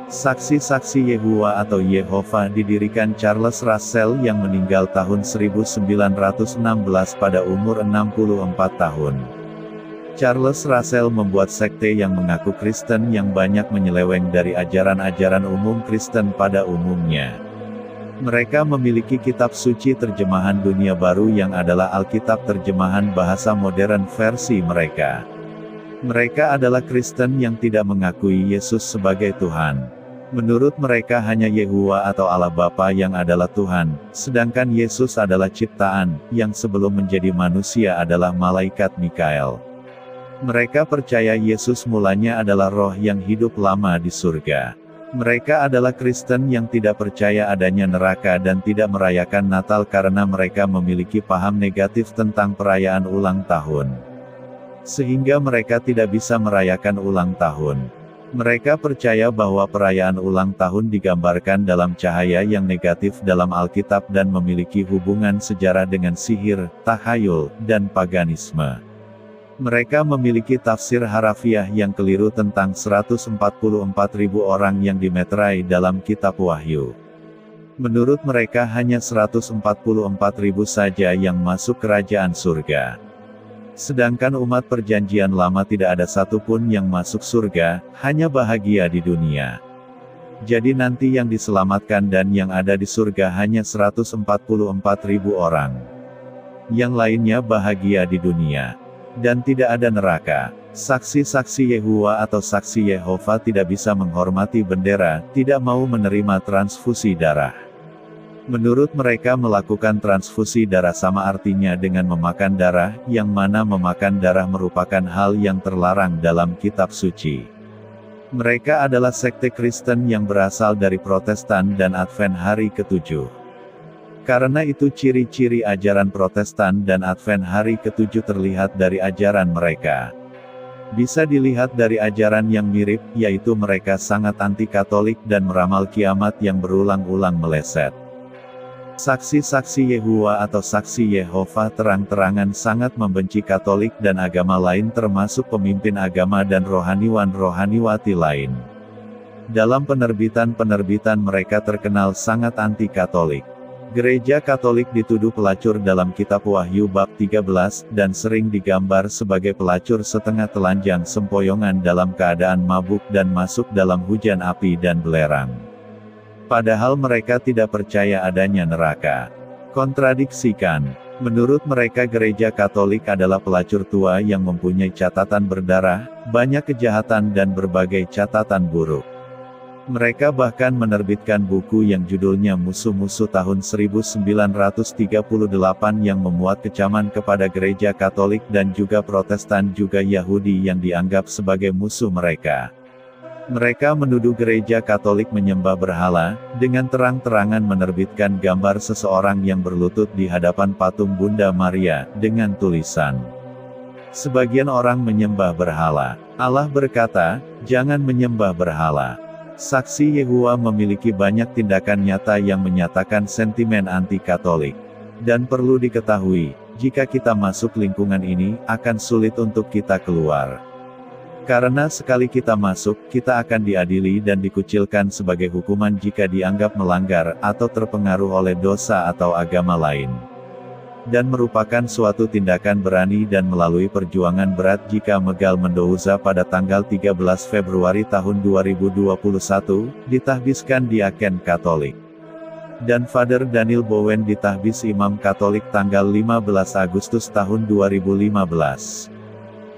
Saksi-saksi Yehuwa atau Yehova didirikan Charles Russell yang meninggal tahun 1916 pada umur 64 tahun. Charles Russell membuat sekte yang mengaku Kristen yang banyak menyeleweng dari ajaran-ajaran umum Kristen pada umumnya. Mereka memiliki kitab suci terjemahan Dunia Baru yang adalah Alkitab terjemahan bahasa modern versi mereka. Mereka adalah Kristen yang tidak mengakui Yesus sebagai Tuhan. Menurut mereka hanya Yehuwa atau Allah Bapa yang adalah Tuhan, sedangkan Yesus adalah ciptaan, yang sebelum menjadi manusia adalah malaikat Mikael. Mereka percaya Yesus mulanya adalah roh yang hidup lama di surga. Mereka adalah Kristen yang tidak percaya adanya neraka dan tidak merayakan Natal karena mereka memiliki paham negatif tentang perayaan ulang tahun. Sehingga mereka tidak bisa merayakan ulang tahun. Mereka percaya bahwa perayaan ulang tahun digambarkan dalam cahaya yang negatif dalam Alkitab dan memiliki hubungan sejarah dengan sihir, takhayul, dan paganisme. Mereka memiliki tafsir harafiah yang keliru tentang 144.000 orang yang dimeterai dalam kitab Wahyu. Menurut mereka hanya 144.000 saja yang masuk kerajaan surga. Sedangkan umat perjanjian lama tidak ada satupun yang masuk surga, hanya bahagia di dunia. Jadi nanti yang diselamatkan dan yang ada di surga hanya 144.000 orang. Yang lainnya bahagia di dunia. Dan tidak ada neraka. Saksi-saksi Yehuwa atau saksi Yehova tidak bisa menghormati bendera, tidak mau menerima transfusi darah. Menurut mereka melakukan transfusi darah sama artinya dengan memakan darah, yang mana memakan darah merupakan hal yang terlarang dalam kitab suci. Mereka adalah sekte Kristen yang berasal dari Protestan dan Advent hari ke-7. Karena itu ciri-ciri ajaran Protestan dan Advent hari ke-7 terlihat dari ajaran mereka. Bisa dilihat dari ajaran yang mirip, yaitu mereka sangat anti-Katolik dan meramal kiamat yang berulang-ulang meleset. Saksi-saksi Yehuwa atau saksi Yehova terang-terangan sangat membenci Katolik dan agama lain termasuk pemimpin agama dan rohaniwan-rohaniwati lain. Dalam penerbitan-penerbitan mereka terkenal sangat anti-Katolik. Gereja Katolik dituduh pelacur dalam kitab Wahyu bab 13, dan sering digambar sebagai pelacur setengah telanjang sempoyongan dalam keadaan mabuk dan masuk dalam hujan api dan belerang. Padahal mereka tidak percaya adanya neraka. Kontradiksikan. Menurut mereka gereja Katolik adalah pelacur tua yang mempunyai catatan berdarah, banyak kejahatan dan berbagai catatan buruk. Mereka bahkan menerbitkan buku yang judulnya Musuh-Musuh tahun 1938 yang memuat kecaman kepada gereja Katolik dan juga Protestan juga Yahudi yang dianggap sebagai musuh mereka. Mereka menuduh gereja Katolik menyembah berhala, dengan terang-terangan menerbitkan gambar seseorang yang berlutut di hadapan patung Bunda Maria, dengan tulisan, "Sebagian orang menyembah berhala." Allah berkata, "Jangan menyembah berhala." Saksi Yehuwa memiliki banyak tindakan nyata yang menyatakan sentimen anti-Katolik. Dan perlu diketahui, jika kita masuk lingkungan ini, akan sulit untuk kita keluar. Karena sekali kita masuk, kita akan diadili dan dikucilkan sebagai hukuman jika dianggap melanggar, atau terpengaruh oleh dosa atau agama lain. Dan merupakan suatu tindakan berani dan melalui perjuangan berat jika Megal Mendouza pada tanggal 13 Februari tahun 2021, ditahbiskan diaken Katolik. Dan Father Daniel Bowen ditahbis Imam Katolik tanggal 15 Agustus tahun 2015.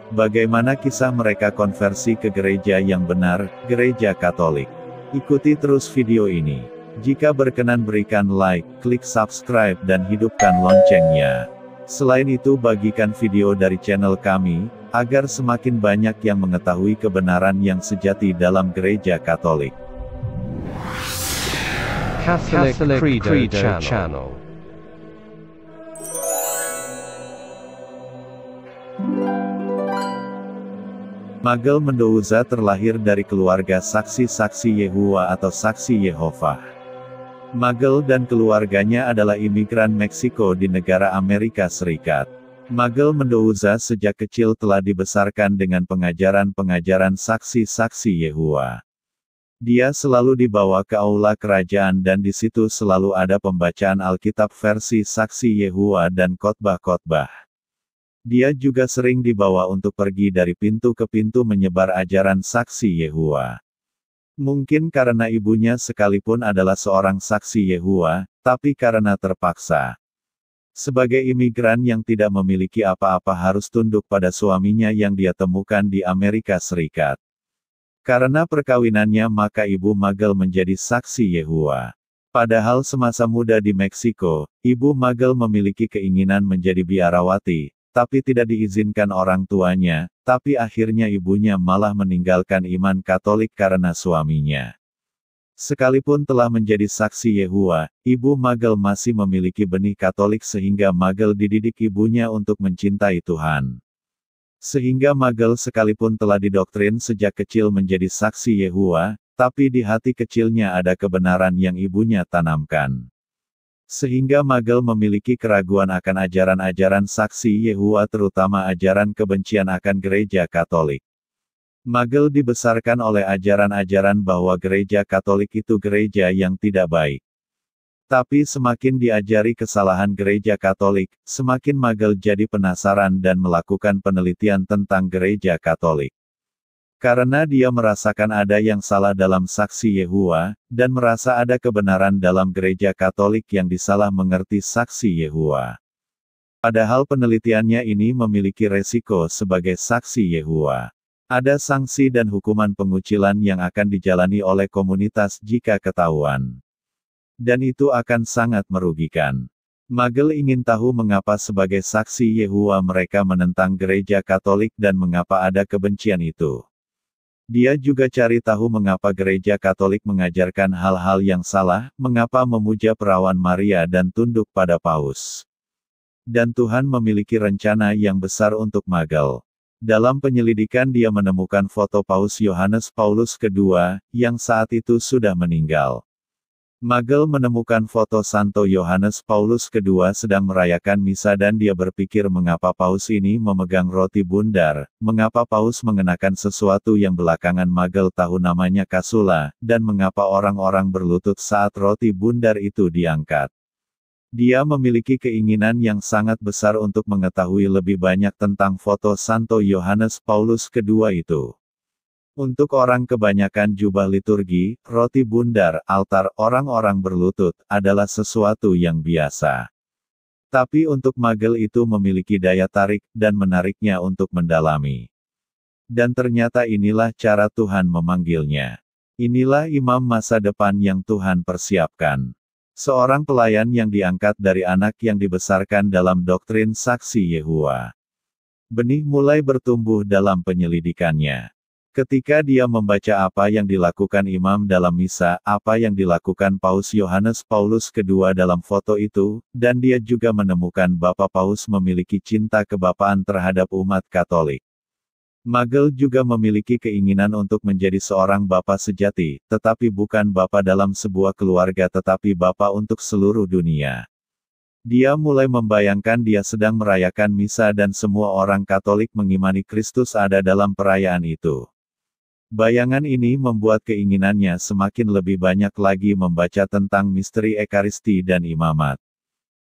Bagaimana kisah mereka konversi ke gereja yang benar, gereja Katolik? Ikuti terus video ini. Jika berkenan berikan like, klik subscribe dan hidupkan loncengnya. Selain itu bagikan video dari channel kami, agar semakin banyak yang mengetahui kebenaran yang sejati dalam gereja Katolik. Catholic Credo Channel. Megal Mendouza terlahir dari keluarga saksi-saksi Yehuwa atau saksi Yehova. Megal dan keluarganya adalah imigran Meksiko di negara Amerika Serikat. Magel Mendouza sejak kecil telah dibesarkan dengan pengajaran-pengajaran saksi-saksi Yehuwa. Dia selalu dibawa ke aula kerajaan dan di situ selalu ada pembacaan Alkitab versi saksi Yehuwa dan khotbah-khotbah. Dia juga sering dibawa untuk pergi dari pintu ke pintu menyebar ajaran saksi Yehuwa. Mungkin karena ibunya sekalipun adalah seorang saksi Yehuwa, tapi karena terpaksa. Sebagai imigran yang tidak memiliki apa-apa harus tunduk pada suaminya yang dia temukan di Amerika Serikat. Karena perkawinannya maka ibu Magel menjadi saksi Yehuwa. Padahal semasa muda di Meksiko, ibu Magel memiliki keinginan menjadi biarawati, tapi tidak diizinkan orang tuanya, tapi akhirnya ibunya malah meninggalkan iman Katolik karena suaminya. Sekalipun telah menjadi saksi Yehuwa, ibu Magel masih memiliki benih Katolik sehingga Magel dididik ibunya untuk mencintai Tuhan. Sehingga Magel sekalipun telah didoktrin sejak kecil menjadi saksi Yehuwa, tapi di hati kecilnya ada kebenaran yang ibunya tanamkan. Sehingga Magel memiliki keraguan akan ajaran-ajaran saksi Yehuwa terutama ajaran kebencian akan gereja Katolik. Magel dibesarkan oleh ajaran-ajaran bahwa gereja Katolik itu gereja yang tidak baik. Tapi semakin diajari kesalahan gereja Katolik, semakin Magel jadi penasaran dan melakukan penelitian tentang gereja Katolik. Karena dia merasakan ada yang salah dalam saksi Yehuwa, dan merasa ada kebenaran dalam gereja Katolik yang disalah mengerti saksi Yehuwa. Padahal penelitiannya ini memiliki resiko sebagai saksi Yehuwa. Ada sanksi dan hukuman pengucilan yang akan dijalani oleh komunitas jika ketahuan. Dan itu akan sangat merugikan. Magel ingin tahu mengapa sebagai saksi Yehuwa mereka menentang gereja Katolik dan mengapa ada kebencian itu. Dia juga cari tahu mengapa gereja Katolik mengajarkan hal-hal yang salah, mengapa memuja perawan Maria dan tunduk pada Paus. Dan Tuhan memiliki rencana yang besar untuk Magel. Dalam penyelidikan dia menemukan foto Paus Yohanes Paulus II, yang saat itu sudah meninggal. Magel menemukan foto Santo Yohanes Paulus II sedang merayakan misa dan dia berpikir mengapa Paus ini memegang roti bundar, mengapa Paus mengenakan sesuatu yang belakangan Magel tahu namanya kasula, dan mengapa orang-orang berlutut saat roti bundar itu diangkat. Dia memiliki keinginan yang sangat besar untuk mengetahui lebih banyak tentang foto Santo Yohanes Paulus II itu. Untuk orang kebanyakan jubah liturgi, roti bundar, altar, orang-orang berlutut, adalah sesuatu yang biasa. Tapi untuk Magel itu memiliki daya tarik, dan menariknya untuk mendalami. Dan ternyata inilah cara Tuhan memanggilnya. Inilah imam masa depan yang Tuhan persiapkan. Seorang pelayan yang diangkat dari anak yang dibesarkan dalam doktrin saksi Yehuwa. Benih mulai bertumbuh dalam penyelidikannya. Ketika dia membaca apa yang dilakukan imam dalam misa, apa yang dilakukan Paus Yohanes Paulus II dalam foto itu, dan dia juga menemukan Bapak Paus memiliki cinta kebapaan terhadap umat Katolik. Magel juga memiliki keinginan untuk menjadi seorang bapa sejati, tetapi bukan bapa dalam sebuah keluarga tetapi bapa untuk seluruh dunia. Dia mulai membayangkan dia sedang merayakan misa dan semua orang Katolik mengimani Kristus ada dalam perayaan itu. Bayangan ini membuat keinginannya semakin lebih banyak lagi membaca tentang misteri Ekaristi dan imamat.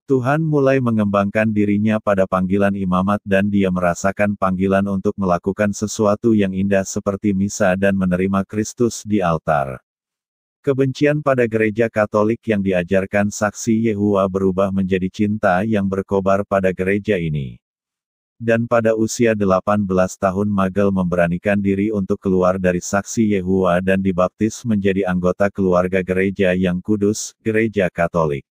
Tuhan mulai mengembangkan dirinya pada panggilan imamat dan dia merasakan panggilan untuk melakukan sesuatu yang indah seperti misa dan menerima Kristus di altar. Kebencian pada gereja Katolik yang diajarkan saksi Yehuwa berubah menjadi cinta yang berkobar pada gereja ini. Dan pada usia 18 tahun Magel memberanikan diri untuk keluar dari saksi Yehuwa dan dibaptis menjadi anggota keluarga gereja yang kudus, gereja Katolik.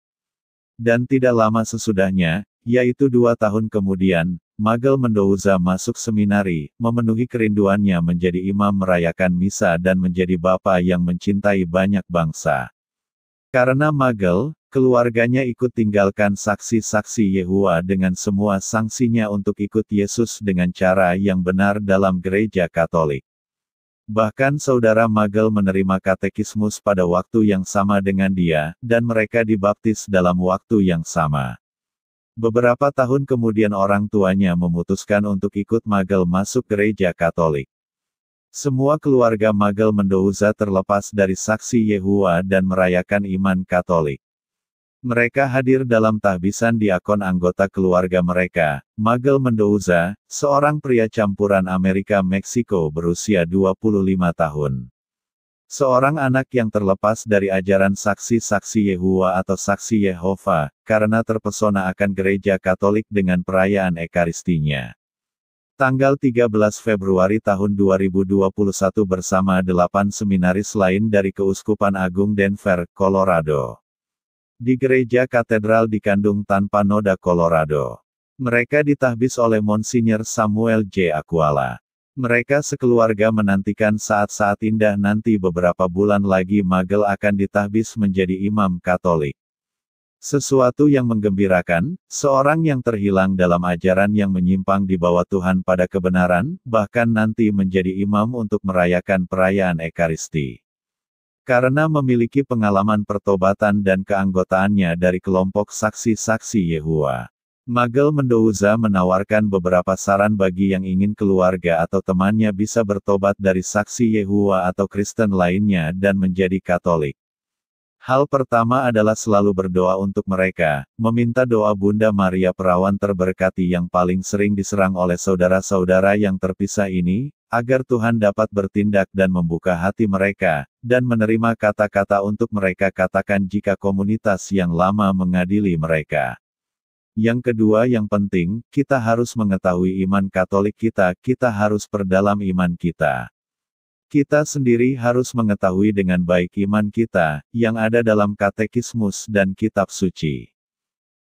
Dan tidak lama sesudahnya, yaitu 2 tahun kemudian, Magel Mendouza masuk seminari, memenuhi kerinduannya menjadi imam merayakan misa dan menjadi bapa yang mencintai banyak bangsa. Karena Magel, keluarganya ikut tinggalkan saksi-saksi Yehuwa dengan semua sanksinya untuk ikut Yesus dengan cara yang benar dalam gereja Katolik. Bahkan saudara Magel menerima katekismus pada waktu yang sama dengan dia, dan mereka dibaptis dalam waktu yang sama. Beberapa tahun kemudian orang tuanya memutuskan untuk ikut Magel masuk gereja Katolik. Semua keluarga Magel Mendoza terlepas dari saksi Yehova dan merayakan iman Katolik. Mereka hadir dalam tahbisan di akun anggota keluarga mereka. Magel Mendoza, seorang pria campuran Amerika-Meksiko berusia 25 tahun. Seorang anak yang terlepas dari ajaran saksi-saksi Yehova atau saksi Yehova, karena terpesona akan gereja Katolik dengan perayaan Ekaristinya. Tanggal 13 Februari tahun 2021 bersama 8 seminaris lain dari Keuskupan Agung Denver, Colorado. Di gereja katedral di Kandung Tanpa Noda, Colorado. Mereka ditahbis oleh Monsinyur Samuel J. Aquala. Mereka sekeluarga menantikan saat-saat indah nanti beberapa bulan lagi Magel akan ditahbis menjadi imam Katolik. Sesuatu yang menggembirakan, seorang yang terhilang dalam ajaran yang menyimpang dibawa Tuhan pada kebenaran, bahkan nanti menjadi imam untuk merayakan perayaan Ekaristi. Karena memiliki pengalaman pertobatan dan keanggotaannya dari kelompok saksi-saksi Yehova. Magel Mendoza menawarkan beberapa saran bagi yang ingin keluarga atau temannya bisa bertobat dari saksi Yehova atau Kristen lainnya dan menjadi Katolik. Hal pertama adalah selalu berdoa untuk mereka, meminta doa Bunda Maria Perawan terberkati yang paling sering diserang oleh saudara-saudara yang terpisah ini, agar Tuhan dapat bertindak dan membuka hati mereka, dan menerima kata-kata untuk mereka katakan jika komunitas yang lama mengadili mereka. Yang kedua yang penting, kita harus mengetahui iman Katolik kita harus perdalam iman kita. Kita sendiri harus mengetahui dengan baik iman kita, yang ada dalam katekismus dan kitab suci.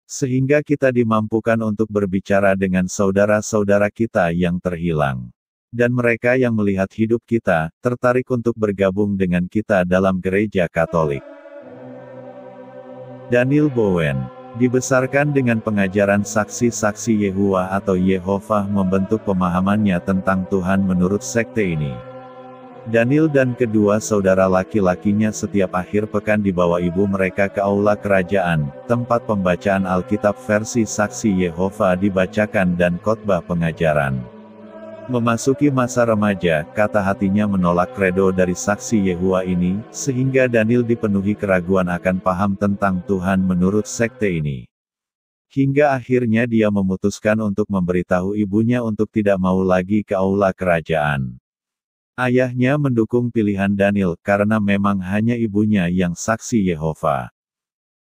Sehingga kita dimampukan untuk berbicara dengan saudara-saudara kita yang terhilang. Dan mereka yang melihat hidup kita, tertarik untuk bergabung dengan kita dalam gereja Katolik. Daniel Bowen dibesarkan dengan pengajaran saksi-saksi Yehova atau Yehova membentuk pemahamannya tentang Tuhan menurut sekte ini. Daniel dan kedua saudara laki-lakinya setiap akhir pekan dibawa ibu mereka ke aula kerajaan, tempat pembacaan Alkitab versi saksi Yehova dibacakan dan khotbah pengajaran. Memasuki masa remaja, kata hatinya menolak kredo dari saksi Yehova ini, sehingga Daniel dipenuhi keraguan akan paham tentang Tuhan menurut sekte ini. Hingga akhirnya dia memutuskan untuk memberitahu ibunya untuk tidak mau lagi ke aula kerajaan. Ayahnya mendukung pilihan Daniel, karena memang hanya ibunya yang saksi Yehova.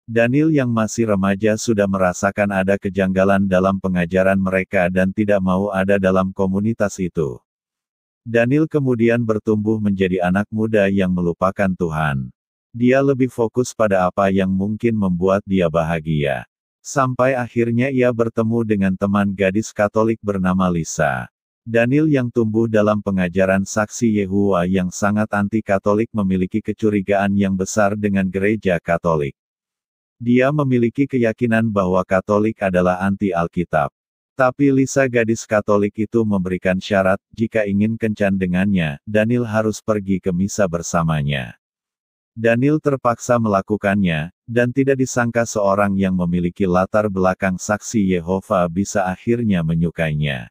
Daniel yang masih remaja sudah merasakan ada kejanggalan dalam pengajaran mereka dan tidak mau ada dalam komunitas itu. Daniel kemudian bertumbuh menjadi anak muda yang melupakan Tuhan. Dia lebih fokus pada apa yang mungkin membuat dia bahagia. Sampai akhirnya ia bertemu dengan teman gadis Katolik bernama Lisa. Daniel yang tumbuh dalam pengajaran saksi Yehova yang sangat anti-Katolik memiliki kecurigaan yang besar dengan gereja Katolik. Dia memiliki keyakinan bahwa Katolik adalah anti-Alkitab. Tapi Lisa gadis Katolik itu memberikan syarat, jika ingin kencan dengannya, Daniel harus pergi ke misa bersamanya. Daniel terpaksa melakukannya, dan tidak disangka seorang yang memiliki latar belakang saksi Yehova bisa akhirnya menyukainya.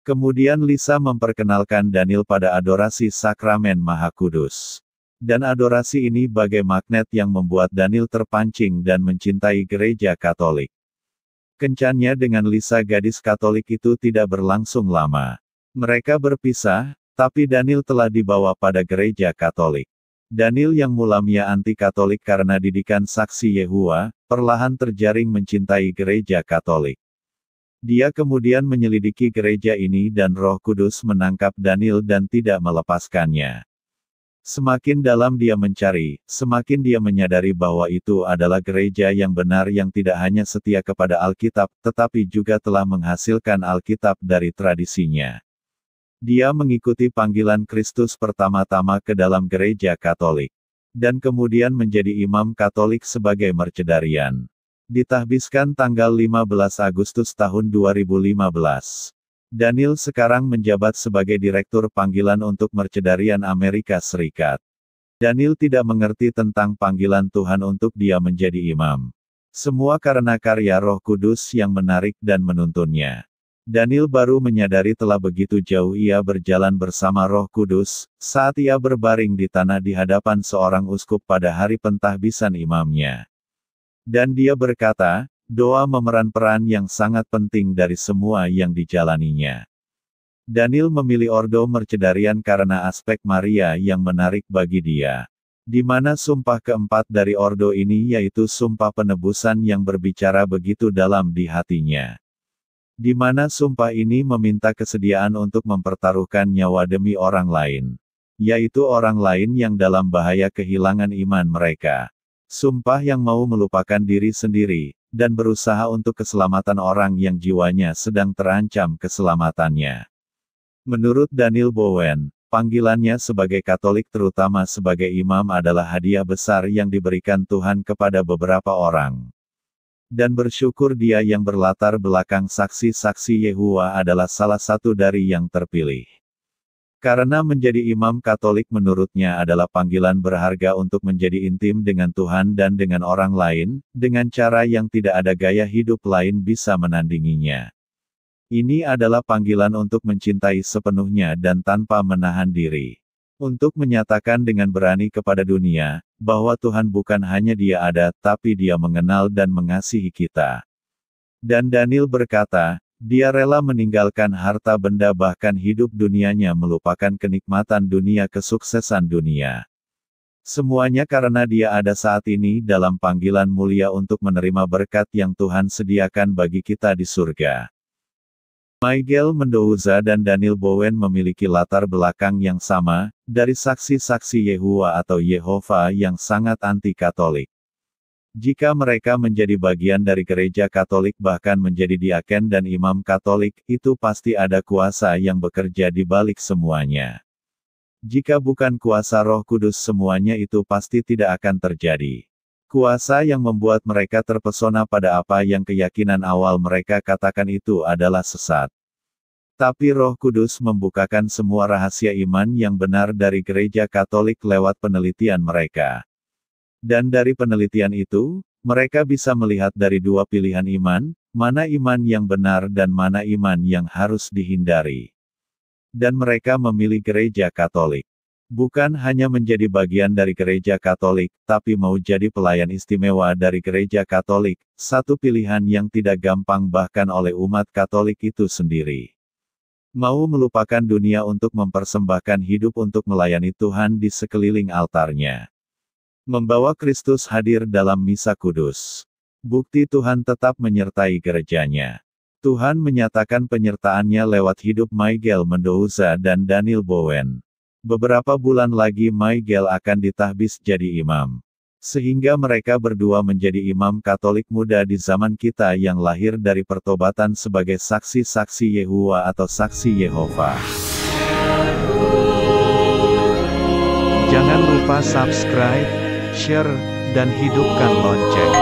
Kemudian Lisa memperkenalkan Daniel pada adorasi sakramen Maha Kudus. Dan adorasi ini bagai magnet yang membuat Daniel terpancing dan mencintai gereja Katolik. Kencannya dengan Lisa gadis Katolik itu tidak berlangsung lama. Mereka berpisah, tapi Daniel telah dibawa pada gereja Katolik. Daniel yang mulanya anti-Katolik karena didikan saksi Yehova, perlahan terjaring mencintai gereja Katolik. Dia kemudian menyelidiki gereja ini dan Roh Kudus menangkap Daniel dan tidak melepaskannya. Semakin dalam dia mencari, semakin dia menyadari bahwa itu adalah gereja yang benar yang tidak hanya setia kepada Alkitab, tetapi juga telah menghasilkan Alkitab dari tradisinya. Dia mengikuti panggilan Kristus pertama-tama ke dalam gereja Katolik. Dan kemudian menjadi imam Katolik sebagai mercedarian. Ditahbiskan tanggal 15 Agustus tahun 2015. Daniel sekarang menjabat sebagai Direktur Panggilan untuk Mercedarian Amerika Serikat. Daniel tidak mengerti tentang panggilan Tuhan untuk dia menjadi imam. Semua karena karya Roh Kudus yang menarik dan menuntunnya. Daniel baru menyadari telah begitu jauh ia berjalan bersama Roh Kudus, saat ia berbaring di tanah di hadapan seorang uskup pada hari pentahbisan imamnya. Dan dia berkata, doa memeran peran yang sangat penting dari semua yang dijalaninya. Daniel memilih ordo Mercedarian karena aspek Maria yang menarik bagi dia. Di mana sumpah keempat dari ordo ini yaitu sumpah penebusan yang berbicara begitu dalam di hatinya. Di mana sumpah ini meminta kesediaan untuk mempertaruhkan nyawa demi orang lain. Yaitu orang lain yang dalam bahaya kehilangan iman mereka. Sumpah yang mau melupakan diri sendiri, dan berusaha untuk keselamatan orang yang jiwanya sedang terancam keselamatannya. Menurut Daniel Bowen, panggilannya sebagai Katolik terutama sebagai imam adalah hadiah besar yang diberikan Tuhan kepada beberapa orang. Dan bersyukur dia yang berlatar belakang saksi-saksi Yehova adalah salah satu dari yang terpilih. Karena menjadi imam Katolik menurutnya adalah panggilan berharga untuk menjadi intim dengan Tuhan dan dengan orang lain, dengan cara yang tidak ada gaya hidup lain bisa menandinginya. Ini adalah panggilan untuk mencintai sepenuhnya dan tanpa menahan diri. Untuk menyatakan dengan berani kepada dunia, bahwa Tuhan bukan hanya Dia ada, tapi Dia mengenal dan mengasihi kita. Dan Daniel berkata, dia rela meninggalkan harta benda bahkan hidup dunianya melupakan kenikmatan dunia kesuksesan dunia. Semuanya karena dia ada saat ini dalam panggilan mulia untuk menerima berkat yang Tuhan sediakan bagi kita di surga. Miguel Mendoza dan Daniel Bowen memiliki latar belakang yang sama, dari saksi-saksi Yehova atau Yehova yang sangat anti-Katolik. Jika mereka menjadi bagian dari gereja Katolik bahkan menjadi diaken dan imam Katolik, itu pasti ada kuasa yang bekerja di balik semuanya. Jika bukan kuasa Roh Kudus semuanya itu pasti tidak akan terjadi. Kuasa yang membuat mereka terpesona pada apa yang keyakinan awal mereka katakan itu adalah sesat. Tapi Roh Kudus membukakan semua rahasia iman yang benar dari gereja Katolik lewat penelitian mereka. Dan dari penelitian itu, mereka bisa melihat dari dua pilihan iman, mana iman yang benar dan mana iman yang harus dihindari. Dan mereka memilih gereja Katolik. Bukan hanya menjadi bagian dari gereja Katolik, tapi mau jadi pelayan istimewa dari gereja Katolik, satu pilihan yang tidak gampang bahkan oleh umat Katolik itu sendiri. Mau melupakan dunia untuk mempersembahkan hidup untuk melayani Tuhan di sekeliling altarnya. Membawa Kristus hadir dalam misa kudus. Bukti Tuhan tetap menyertai gerejanya. Tuhan menyatakan penyertaannya lewat hidup Miguel Mendoza dan Daniel Bowen. Beberapa bulan lagi Miguel akan ditahbis jadi imam. Sehingga mereka berdua menjadi imam Katolik muda di zaman kita yang lahir dari pertobatan sebagai saksi-saksi Yehova atau saksi Yehova. Jangan lupa subscribe, share, dan hidupkan lonceng.